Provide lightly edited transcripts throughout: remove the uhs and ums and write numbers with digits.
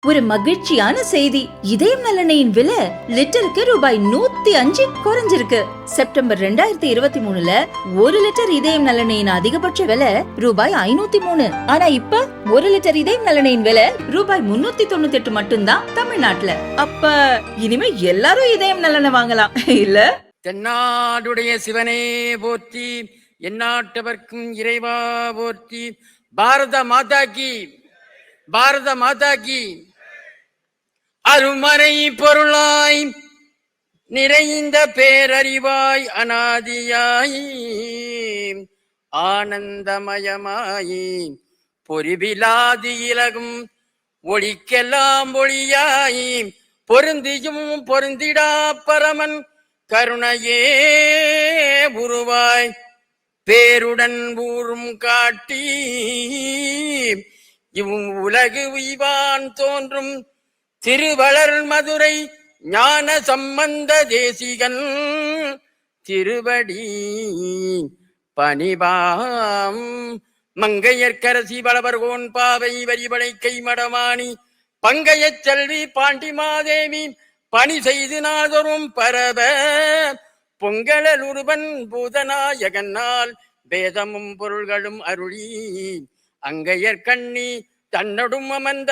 ஒரு மகிழ்ச்சியான செய்தி. இதயம் நலனையின் விலை லிட்டருக்கு ரூபாய் 105 குறைஞ்சிருக்கு. செப்டம்பர் 2023ல 1 லிட்டர் இதயம் நலனையின் அதிகபட்ச விலை ரூபாய் 503. ஆனா இப்ப 1 லிட்டர் இதயம் நலனையின் விலை ரூபாய் 398 மட்டும்தான் தமிழ்நாட்டுல. அப்ப இனிமே எல்லாரும் இதயம் நலனை வாங்கலாம் இல்ல? தென்னாடுடைய சிவனே போற்றி, எந்நாட்டவர்க்கும் இறைவா போற்றி. பாரத மாதா கி, பாரத மாதா கி. அருமறை பொருளாய் நிறைந்த பேரறிவாய் அநாதியாய் ஆனந்தமயமாய் பொறிவிலாது இலகும் ஒளிக்கெல்லாம் ஒளியாய் பொருந்தியும் பொருந்திடா பரமன் கருணையே உருவாய் பேருடன் ஊரும் காட்டி உலகு உய்வான் தோன்றும் திருவளர் மதுரை ஞான சம்பந்த தேசிகன் திருவடி பணிவாம். மங்கையர்க்கரசி வளவர்கோன் பாவை வரிபடை கைமடமானி பங்கைய செல்வி பாண்டிமாதேவி பணி செய்து நாதரும் பரவ பொங்கலல் உருவன் பூதநாயகனால் வேதமும் பொருள்களும் அருளி அங்கையர் கண்ணி தன்னடும் அமர்ந்த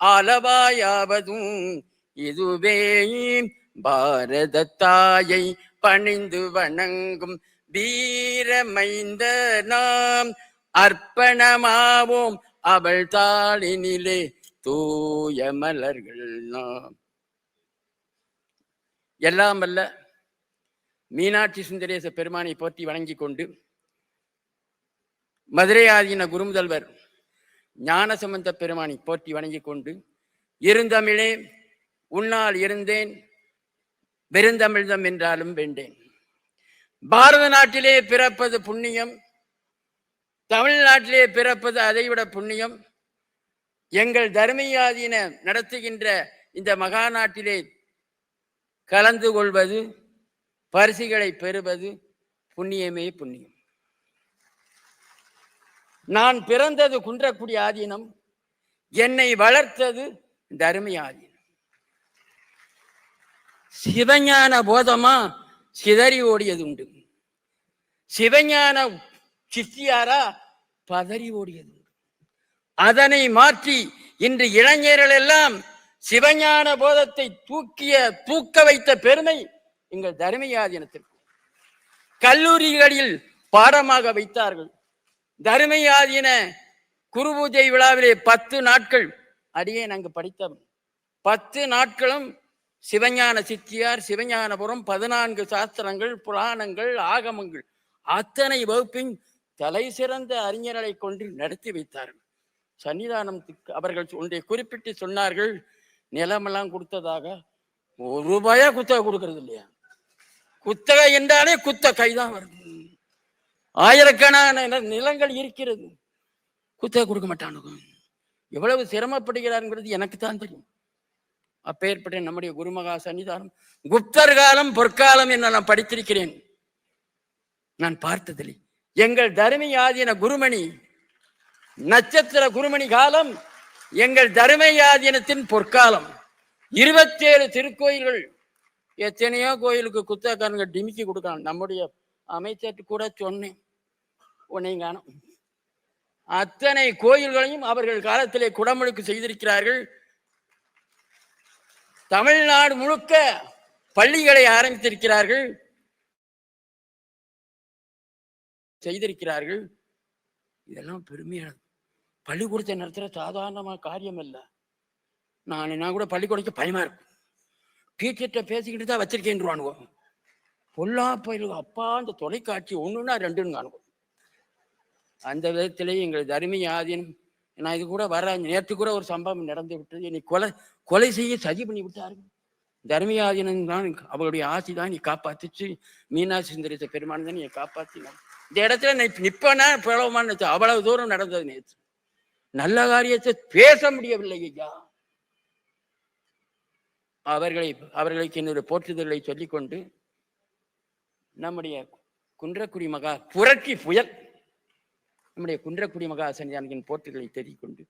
ஆலவாயாவதும் இதுவே பாரத தாயை பணிந்து வணங்கும் வீரமைந்த நாம் அர்ப்பணமாவோம் அவள் தாளினிலே தூய மலர்கள் நாம். எல்லாம் வல்ல மீனாட்சி சுந்தரேச பெருமானை போற்றி வணங்கி கொண்டு மதுரை ஆதீன குருமுதல்வர் ஞானசம்பந்த பெருமானை போற்றி வணங்கி கொண்டு இருந்தமிழே உன்னால் இருந்தேன் பெருந்தமிழ்தம் என்றாலும் வேண்டேன். பாரத நாட்டிலே பிறப்பது புண்ணியம், தமிழ்நாட்டிலே பிறப்பது அதைவிட புண்ணியம். எங்கள் தர்மயாதீன நடத்துகின்ற இந்த மகா நாட்டிலே கலந்து கொள்வது, பரிசுகளை பெறுவது புண்ணியமே புண்ணியம். நான் பிறந்தது குன்றக்குடி ஆதீனம், என்னை வளர்த்தது தர்மயாதீனம். சிவஞான போதமா சிதறி ஓடியது உண்டு, சிவஞான சித்தியாரா பதறி ஓடியது உண்டு. அதனை மாற்றி இன்று இளைஞர்கள் எல்லாம் சிவஞான போதத்தை தூக்க வைத்த பெருமை எங்கள் தர்மயாதீனத்திற்கு. கல்லூரிகளில் பாடமாக வைத்தார்கள். தர்மயாதீன குரு பூஜை விழாவிலே 10 நாட்கள் அடியே நாங்கள் படித்தவன். 10 நாட்களும் சிவஞான சித்தியார், சிவஞானபுரம், 14 சாஸ்திரங்கள், புராணங்கள், ஆகமங்கள் அத்தனை வகுப்பின் தலை சிறந்த அறிஞர்களை கொண்டு நடத்தி வைத்தார்கள். சன்னிதானத்துக்கு அவர்கள் ஒன்றை குறிப்பிட்டு சொன்னார்கள், நிலமெல்லாம் கொடுத்ததாக 1 ரூபாயா குத்தகை கொடுக்கறது இல்லையா? குத்தகை என்றாலே குத்த கைதான் வருது. ஆயிரக்கணக்கான நிலங்கள் இருக்கிறது, குத்தகை கொடுக்க மாட்டானுங்க. எவ்வளவு சிரமப்படுகிறார்கள் எனக்கு தான் தெரியும். அப்பேற்பட்ட நம்முடைய குருமகா சன்னிதானம் குப்தர் காலம் பொற்காலம் என்று நான் படித்திருக்கிறேன். நான் பார்த்ததில்லை. எங்கள் தர்மயாதீன குருமணி நட்சத்திர குருமணி காலம் எங்கள் தர்மயாதீனத்தின் பொற்காலம். 27 திருக்கோயில்கள், எத்தனையோ கோயிலுக்கு குத்தகாரங்க டிமிக்கி கொடுக்கலாம். நம்முடைய அமைச்சர் கூட சொன்னேன், உன்னையும் காணும். அத்தனை கோயில்களையும் அவர்கள் காலத்திலே குடமுழுக்கு செய்திருக்கிறார்கள். தமிழ்நாடு முழுக்க பள்ளிகளை ஆரம்பித்திருக்கிறார்கள், செய்திருக்கிறார்கள். இதெல்லாம் பெருமையானது. பள்ளிக்கூடத்தை நடத்துற சாதாரணமான காரியம் அல்ல. நான் கூட பள்ளிக்கூடத்துக்கு பயமா இருக்கும். டீச்சர்கிட்ட பேசிக்கிட்டு தான் வச்சிருக்கேன்வானுவோ. பொல்லா பயிலுங்க அப்பா, அந்த தொலைக்காட்சி 1ன்னா 2ன்னு காணுவோம். அந்த விதத்திலேயே எங்கள் தர்மயாதீனம், நான் இது கூட வர நேற்று கூட ஒரு சம்பவம் நடந்து விட்டது. என்னை கொலை செய்ய சதி பண்ணி விட்டார்கள். தர்மயாதீனம் தான் அவருடைய ஆசி தான் நீ காப்பாத்துச்சு. மீனாட்சி சுந்தரேச பெருமான் தான் நீ காப்பாத்தினான். இந்த இடத்துல நிப்பனா பிளவமான்னு அவ்வளவு தூரம் நடந்தது நேற்று. நல்ல காரியத்தை பேச முடியவில்லை ஐயா. அவர்களுக்கு என்னுடைய போற்றுதல்களை சொல்லிக்கொண்டு நம்முடைய குன்றக்குடி மகா புரட்சி புயல் நம்முடைய குன்றக்குடி மகா சன்னிதானத்தின் போற்றுகளை தெரிவிக்கொண்டு,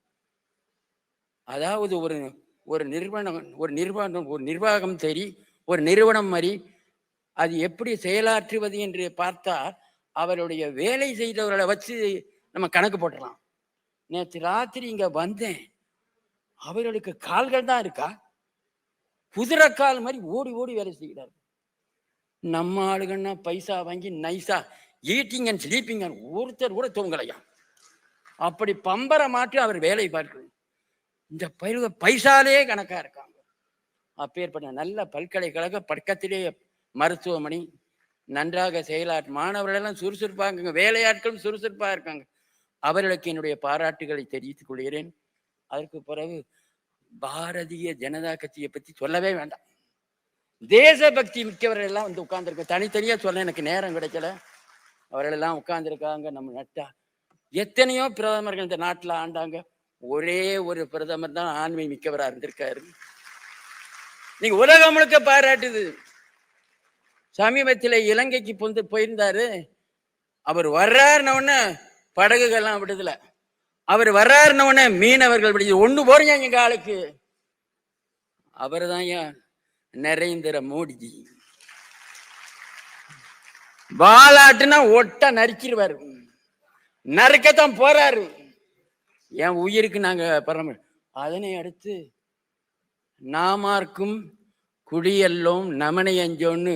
அதாவது ஒரு நிர்வாகம் சரி, ஒரு நிறுவனம் மாதிரி அது எப்படி செயலாற்றுவது என்று பார்த்தா அவருடைய வேலை செய்தவர்களை வச்சு நம்ம கணக்கு போட்டுடலாம். நேற்று ராத்திரி இங்க வந்தேன், அவர்களுக்கு கால்கள் தான் இருக்கா? குதிரைக்கால் மாதிரி ஓடி ஓடி வேலை செய்கிறார். நம்ம ஆளுகன்னா பைசா வாங்கி நைஸா ஈட்டிங் அண்ட் ஸ்லீப்பிங் ஒருத்தர் கூட தூங்கலையா? அப்படி பம்பரை மாற்றி அவர் வேலை பார்க்கணும். இந்த பைசாலே கணக்கா இருக்காங்க. அப்பேற்பட்ட நல்ல பல்கலைக்கழக பக்கத்திலே மருத்துவமனை நன்றாக செயலாற்று மாணவர்கள் எல்லாம் சுறுசுறுப்பாங்க, வேலையாட்களும் சுறுசுறுப்பாக இருக்காங்க. அவர்களுக்கு என்னுடைய பாராட்டுகளை தெரிவித்துக் கொள்கிறேன். அதற்கு பிறகு பாரதிய ஜனதா கட்சியை பற்றி சொல்லவே வேண்டாம். தேசபக்தி மிக்கவர்கள் எல்லாம் வந்து உட்கார்ந்துருக்க, தனித்தனியா சொல்ல எனக்கு நேரம் கிடைக்கல. அவர்கள் எல்லாம் உட்கார்ந்துருக்காங்க. நம்ம நட்டா எத்தனையோ பிரதமர்கள் இந்த நாட்டில் ஆண்டாங்க, ஒரே ஒரு பிரதமர் தான் ஆண்மை மிக்கவராக இருந்திருக்காரு. நீங்க உலகம் முழுக்க பாராட்டுது. சமீபத்தில் இலங்கைக்கு போயிருந்தாரு. அவர் வர்றாருன்னு படகுகள்லாம் விடுதல, அவர் வர்றாருன்னு மீனவர்கள் விடுது. ஒண்ணு போறீங்க எங்க ஆளுக்கு. அவர் தான் நரேந்திர மோடிஜி. வாலாட்டுனா ஒட்ட நறுக்கிடுவாரு, நறுக்கத்தான் போறாரு. என் உயிருக்கு நாங்க பரம. அதனை அடுத்து நாமார்க்கும் குடியெல்லோம் நமனை அஞ்சோன்னு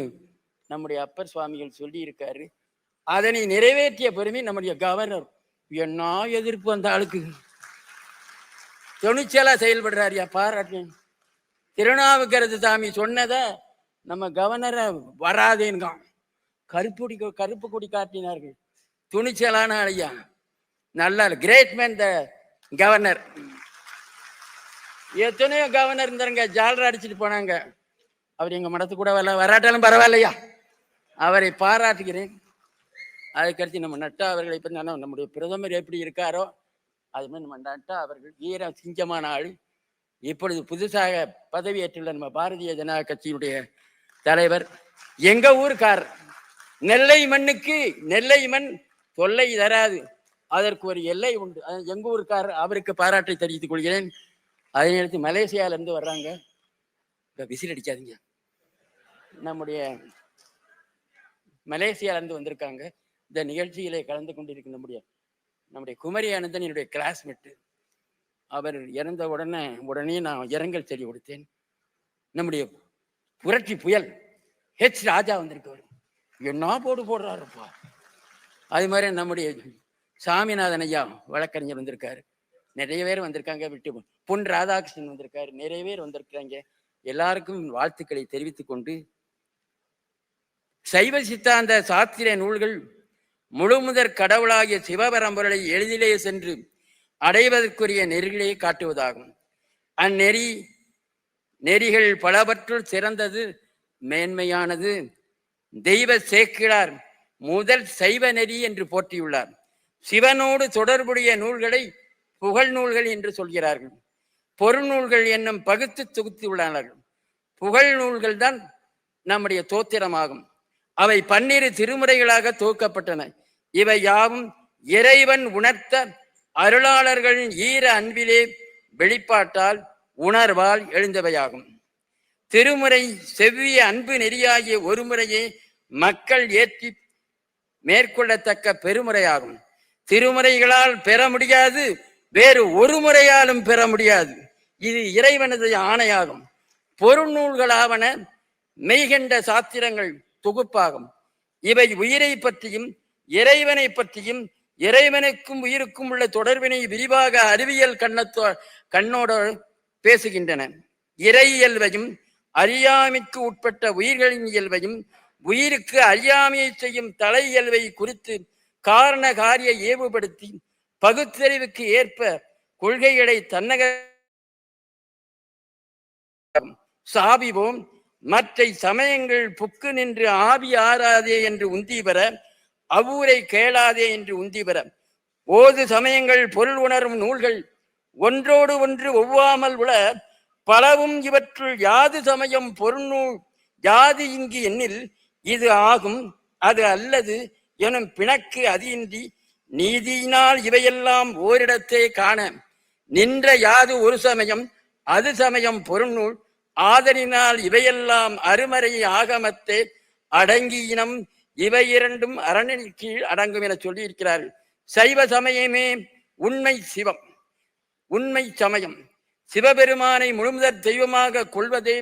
நம்முடைய அப்பர் சுவாமிகள் சொல்லி இருக்காரு. அதனை நிறைவேற்றிய பெருமை நம்முடைய கவர்னர். என்ன எதிர்ப்பு அந்த ஆளுக்கு, துணிச்சலா செயல்படுறாரியா, பாராட்டேன். திருநாவுக்கரசு சாமி சொன்னத நம்ம கவர்னரை வராதேங்க கருப்பு கொடி காட்டினார்கள். துணிச்சலான ஐயா, நல்ல கிரேட் மேன் த கவர்னர். எத்தனையோ கவர்னர் இருந்தாருங்க, ஜாலரா அடிச்சுட்டு போனாங்க. அவர் எங்க மடத்து கூட வராட்டாலும் பரவாயில்லையா, அவரை பாராட்டுகிறேன். அதுக்கடுத்து நம்ம நட்டா அவர்களை பற்றி நம்முடைய பிரதமர் எப்படி இருக்காரோ அது மாதிரி நம்ம நட்டா அவர்கள் வீர சிங்கமான ஆள். இப்பொழுது புதுசாக பதவியேற்றுள்ள நம்ம பாரதிய ஜனதா கட்சியினுடைய தலைவர் எங்க ஊருக்கார். நெல்லை மண்ணுக்கு நெல்லை மண் தொல்லை தராது, அதற்கு ஒரு எல்லை உண்டு. எங்க ஊருக்கார், அவருக்கு பாராட்டை தெரிவித்துக் கொள்கிறேன். அதே நேரத்தில் மலேசியால இருந்து வர்றாங்க. விசில் அடிக்காதீங்க, நம்முடைய மலேசியால இருந்து வந்திருக்காங்க. இந்த நிகழ்ச்சியிலே கலந்து கொண்டிருக்க நம்முடைய குமரி ஆனந்தன் என்னுடைய கிளாஸ்மேட்டு. அவர் இறந்த உடனே நான் இரங்கல் செடி கொடுத்தேன். நம்முடைய புரட்சி புயல் ராஜா வந்திருக்கவர், என்ன போடுறாருப்பா. அது மாதிரி நம்முடைய சாமிநாதன் ஐயா வழக்கறிஞர் வந்திருக்காரு. நிறைய பேர் வந்திருக்காங்க. பொன் ராதாகிருஷ்ணன் வந்திருக்காரு. நிறைய பேர் வந்திருக்காங்க. எல்லாருக்கும் வாழ்த்துக்களை தெரிவித்துக் கொண்டு, சைவ சித்தாந்த சாத்திர நூல்கள் முழுமுதற் கடவுளாகிய சிவபரம்பொருளை எளிதிலே சென்று அடைவதற்குரிய நெறிகளை காட்டுவதாகும். நெறிகள் பலவற்றுள் சிறந்தது மேன்மையானது தெய்வ சேக்கிழார் முதல் சைவ நெறி என்று போற்றியுள்ளார். சிவனோடு தொடர்புடைய நூல்களை புகழ் நூல்கள் என்று சொல்கிறார்கள். பொருள் நூல்கள் என்னும் பகுத்து தொகுத்துள்ளார்கள். புகழ் நூல்கள் தான் நம்முடைய தோத்திரமாகும். அவை 12 திருமுறைகளாக தொகுக்கப்பட்டன. இவை யாவும் இறைவன் உணர்த்த அருளாளர்களின் ஈர அன்பிலே வெளிப்பாட்டால் உணர்வால் எழுந்தவையாகும். திருமுறை செவ்விய அன்பு நெறியாகிய ஒரு முறையே மக்கள் ஏற்றி மேற்கொள்ளத்தக்க பெருமுறையாகும். திருமுறைகளால் பெற முடியாது, வேறு ஒரு முறையாலும் பெற முடியாது. இது இறைவனது ஆணையாகும். பொருள் நூல்களாவன மெய்கண்ட சாத்திரங்கள் தொகுப்பாகும். இவை உயிரை பற்றியும் இறைவனை பற்றியும் இறைவனுக்கும் உயிருக்கும் உள்ள தொடர்பினை விரிவாக அறிவியல் கண்ணோடு பேசுகின்றன. இறை இயல்பையும் அறியாமைக்கு உட்பட்ட உயிர்களின் இயல்பையும் உயிருக்கு அறியாமையை செய்யும் தலை இயல்பை குறித்து காரண காரிய ஏவுபடுத்தி பகுத்தறிவுக்கு ஏற்ப கொள்கைகளை தன்னக சாபிவோம். மற்ற சமயங்கள் புக்கு நின்று ஆவி ஆறாதே என்று உந்தி பெற, அவ்வூரை கேளாதே என்று உந்தி பெற, ஓது சமயங்கள் பொருள் உணரும் நூல்கள் ஒன்றோடு ஒன்று ஒவ்வாமல் உள்ள பலவும் இவற்றுள் யாது சமயம் பொருள்நூல் யாது இங்கு எண்ணில் இது ஆகும் அது அல்லது எனும் பிணக்கு அதியின்றி நீதியினால் இவையெல்லாம் ஓரிடத்தே காண நின்ற யாது ஒரு சமயம் அது சமயம் பொருநூல் ஆதலினால் இவையெல்லாம் அருமறை ஆகமத்தே அடங்கியினம் இவை இரண்டும் அரணின் கீழ் அடங்கும் என சொல்லி இருக்கிறார்கள். சைவ சமயமே உண்மை சிவம், உண்மை சமயம். சிவபெருமானை முழுமுதற் தெய்வமாக கொள்வதே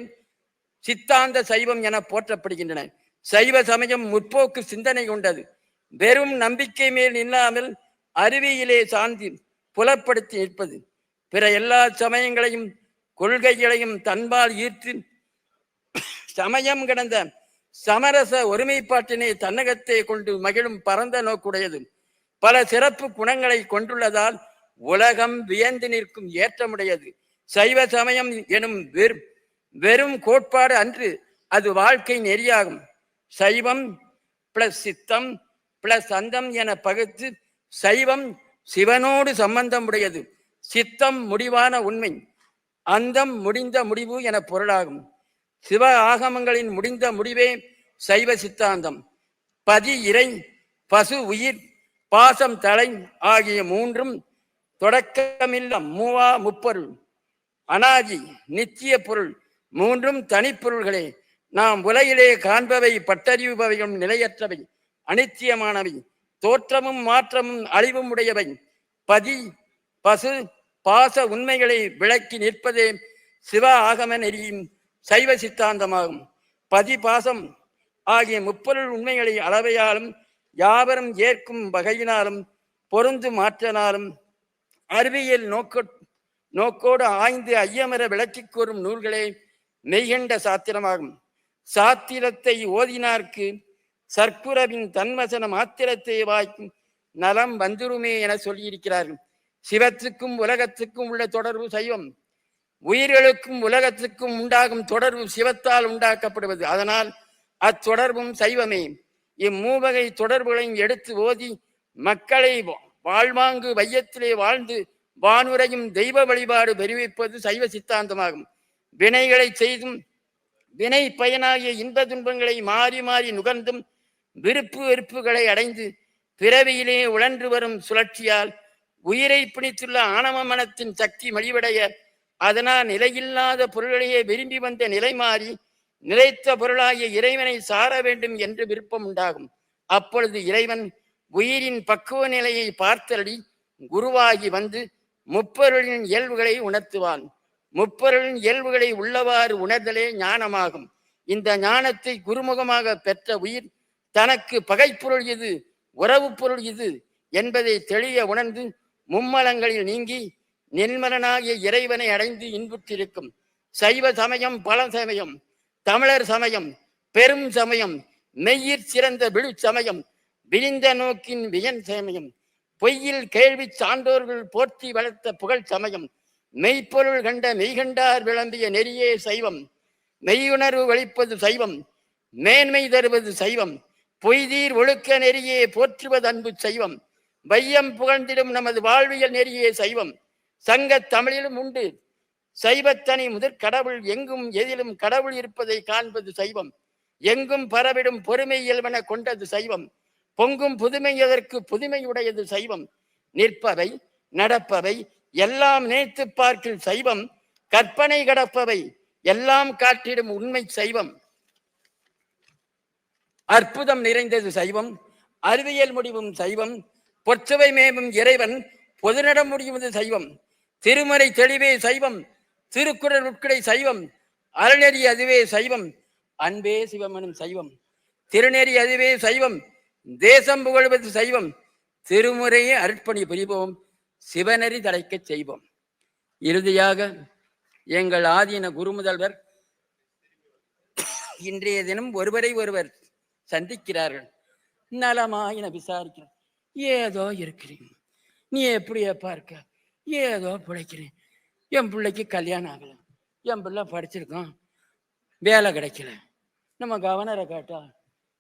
சித்தாந்த சைவம் என போற்றப்படுகின்றன. சைவ சமயம் முற்போக்கு சிந்தனை கொண்டது. வெறும் நம்பிக்கை மேல் நில்லாமல் அறிவியலே சார்ந்து புலப்படுத்தி நிற்பது. பிற எல்லா சமயங்களையும் கொள்கைகளையும் தன்பால் ஈர்த்து சமயம் கடந்த சமரச ஒருமைப்பாட்டினை தன்னகத்தை கொண்டு மகிழும் பரந்த நோக்குடையது. பல சிறப்பு குணங்களை கொண்டுள்ளதால் உலகம் வியந்து நிற்கும் ஏற்றமுடையது. சைவ சமயம் எனும் வெறும் கோட்பாடு அன்று, அது வாழ்க்கை நெறியாகும். சைவம் பிளஸ் சித்தம் பிளஸ் அந்தம் என பகுத்து சைவம் சிவனோடு சம்பந்தம் உடையது, சித்தம் முடிவான உண்மை, அந்தம் முடிந்த முடிவு என பொருளாகும். சிவ ஆகமங்களின் முடிந்த முடிவே சைவ சித்தாந்தம். பதி இறை, பசு உயிர், பாசம் தலை ஆகிய மூன்றும் தொடக்கமில்ல மூவா முப்பொருள், அனாதி நித்திய பொருள் மூன்றும் தனிப்பொருள்களே. நாம் உலகிலே காண்பவை பட்டறிவுபவையும் நிலையற்றவை, அனித்தியமானவை, தோற்றமும் மாற்றமும் அழிவும் உடையவை. பதி பசு பாச உண்மைகளை விளக்கி நிற்பதே சிவ ஆகம நெறியும் சைவ சித்தாந்தமாகும். பதி பாசம் ஆகிய முப்பொருள் உண்மைகளை அளவையாலும் யாவரும் ஏற்கும் வகையினாலும் பொருந்து மாற்றனாலும் அறிவியல் நோக்கோடு ஆய்ந்து ஐயமர விளக்கி கூறும் நூல்களே மெய்கண்ட சாத்திரமாகும். சாத்திரத்தை ஓதினார்க்கு சர்க்குரவின் தன்வசன மாத்திரத்தை வாய்க்கும் நலம் வந்துருமே என சொல்லியிருக்கிறார்கள். சிவத்துக்கும் உலகத்துக்கும் உள்ள தொடர்பு சைவம். உயிர்களுக்கும் உலகத்துக்கும் உண்டாகும் தொடர்பு சிவத்தால் உண்டாக்கப்படுவது. அதனால் அத்தொடர்பும் சைவமே. இம்மூவகை தொடர்புகளையும் எடுத்து ஓதி மக்களை வாழ்வாங்கு வையத்திலே வாழ்ந்து வானுரையும் தெய்வ வழிபாடு பெருவிப்பது சைவ சித்தாந்தமாகும். வினைகளை செய்தும் வினை பயனாகிய இன்ப துன்பங்களை மாறி மாறி நுகர்ந்தும் விருப்பு வெறுப்புகளை அடைந்து பிறவியிலே உழன்று வரும் சுழற்சியால் உயிரை பிடித்துள்ள ஆணவ மனத்தின் சக்தி மலிவடைய, அதனால் நிலையில்லாத பொருளையே விரும்பி வந்த நிலை மாறி நிலைத்த பொருளாகிய இறைவனை சார வேண்டும் என்று விருப்பம் உண்டாகும். அப்பொழுது இறைவன் உயிரின் பக்குவ நிலையை பார்த்தடி குருவாகி வந்து முப்பொருளின் இயல்புகளை உணர்த்துவான். முப்பொருளின் இயல்புகளை உள்ளவாறு உணர்தலே ஞானமாகும். இந்த ஞானத்தை குருமுகமாக பெற்ற உயிர் தனக்கு பகைப்பொருள் இது, உறவு பொருள் இது என்பதை தெளிய உணர்ந்து மும்மலங்களில் நீங்கி நிர்மலனாகிய இறைவனை அடைந்து இன்புற்றிருக்கும். சைவ சமயம் பல சமயம், தமிழர் சமயம் பெரும் சமயம், மெய்யிற் சிறந்த விழு சமயம், விழிந்த நோக்கின் வியன் சமயம், பொய்யில் கேள்வி சான்றோர்கள் போற்றி வளர்த்த புகழ் சமயம், மெய்ப்பொருள் கண்ட மெய்கண்டார் விளம்பிய நெறியே சைவம், மெய்யுணர்வு வலிப்பது சைவம், மேன்மை தருவது சைவம், பொய்தீர் ஒழுக்க நெறியே போற்றுவது அன்பு சைவம், வையம் புகழ்ந்திடும் நமது வாழ்வியல் நெறியே சைவம். சங்க தமிழிலும் உண்டு சைவத்தனி முதற் கடவுள், எங்கும் எதிலும் கடவுள் இருப்பதை காண்பது சைவம், எங்கும் பரவிடும் பொறுமை இயல்பென கொண்டது சைவம், பொங்கும் புதுமை எதற்கு புதுமையுடையது சைவம், நிற்பவை நடப்பவை எல்லாம் நினைத்து பார்க்கில் சைவம், கற்பனை கடப்பவை எல்லாம் காட்டிடும் உண்மை சைவம், அற்புதம் நிறைந்தது சைவம், அறிவியல் முடிவும் சைவம், பொற்சுவை மேவும் இறைவன் பொதுநடம் முடிவது சைவம், திருமறை தெளிவே சைவம், திருக்குறள் உட்கடை சைவம், அறநெறி அதுவே சைவம், அன்பே சிவமனும் சைவம், திருநெறி அதுவே சைவம், தேசம் புகழ்வது சைவம், திருமுறையே அருட்பணி புரிவோம், சிவநெறி தடைக்க செய்வோம். இறுதியாக எங்கள் ஆதீன குருமுதல்வர் இன்றைய தினம் ஒருவரை ஒருவர் சந்திக்கிறார்கள். நலமா என விசாரிக்கிறேன். ஏதோ இருக்கிறீங்க, நீ எப்படியப்பா இருக்க? ஏதோ பிழைக்கிறேன். என் பிள்ளைக்கு கல்யாணம் ஆகலை, என் பிள்ளை படிச்சிருக்கான், வேலை கிடைக்கல. நம்ம கவர்னரை கேட்டா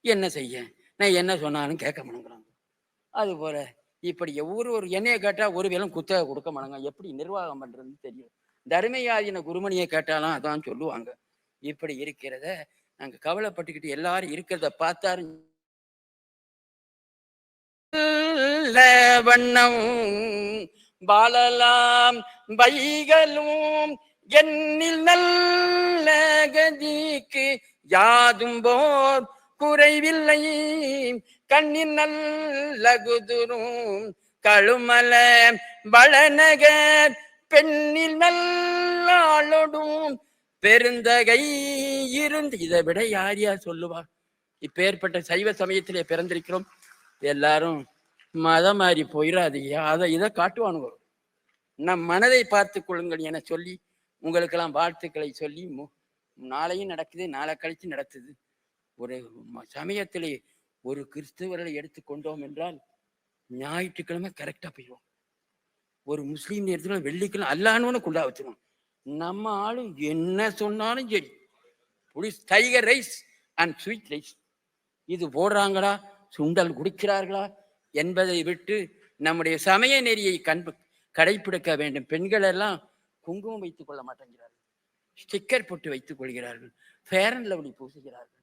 என்ன செய்ய, நான் என்ன சொன்னாலும் கேட்க மாட்டேங்கிறாங்க. அதுபோல இப்படி ஒரு என்னைய கேட்டா ஒரு வேலும் குத்தகை கொடுக்க மாட்டாங்க. எப்படி நிர்வாகம் பண்றதுன்னு தெரியும். தர்மயாதின குருமணியை கேட்டாலும் அதான் சொல்லுவாங்க. இப்படி இருக்கிறத நாங்க கவலைப்பட்டுக்கிட்டு எல்லாரும் இருக்கிறத பார்த்தாரு வண்ணம் வாழலாம் வைகளும் என்னில் நல்ல கதிக்கு யாதும் போர் குறைவில்லை, கண்ணின் நல்ல குதுரும் கழுமல வளநகர் பெண்ணில் நல்லாளொடும் பெருந்தகை இருந்து. இதை விட யார் யார் சொல்லுவா? இப்பேற்பட்ட சைவ சமயத்திலே பிறந்திருக்கிறோம். எல்லாரும் மதம் மாறி போயிடாதீங்க, அதை இதை காட்டுவானுங்க. நம் மனதை பார்த்து கொள்ளுங்கள் என சொல்லி உங்களுக்கெல்லாம் வாழ்த்துக்களை சொல்லி, நாளையும் நடக்குது, நாளை கழிச்சு நடத்துது. ஒரு சமயத்திலே ஒரு கிறிஸ்தவர்களை எடுத்துக்கொண்டோம் என்றால் ஞாயிற்றுக்கிழமை கரெக்டா போயிடுவோம். ஒரு முஸ்லீம் நேரத்தில் வெள்ளிக்கிழமை அல்லான்னு குண்டா வச்சிருவோம். நம்ம ஆளு என்ன சொன்னாலும் சரி, tiger rice and sweet rice இது போடுறாங்களா, சுண்டல் குடிக்கிறார்களா என்பதை விட்டு நம்முடைய சமய நெறியை கடைபிடிக்க வேண்டும். பெண்கள் எல்லாம் குங்குமம் வைத்துக் கொள்ள மாட்டேங்கிறார்கள், ஸ்டிக்கர் போட்டு வைத்துக் கொள்கிறார்கள், ஃபேர் அண்ட் லவ்லி பூசுகிறார்கள்.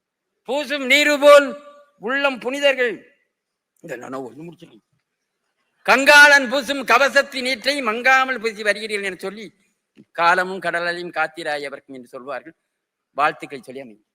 பூசும் நீரு போல் உள்ளம் புனிதர்கள். இதெல்லாம் ஒண்ணு முடிச்சிருக்கேன். கங்காளன் பூசும் கவசத்தின் நீற்றை மங்காமல் பூசி வருகிறீர்கள் என சொல்லி காலமும் கடலையும் காத்திராயவர்க்கும் என்று சொல்வார்கள். வாழ்த்துக்களை சொல்லி அமையும்.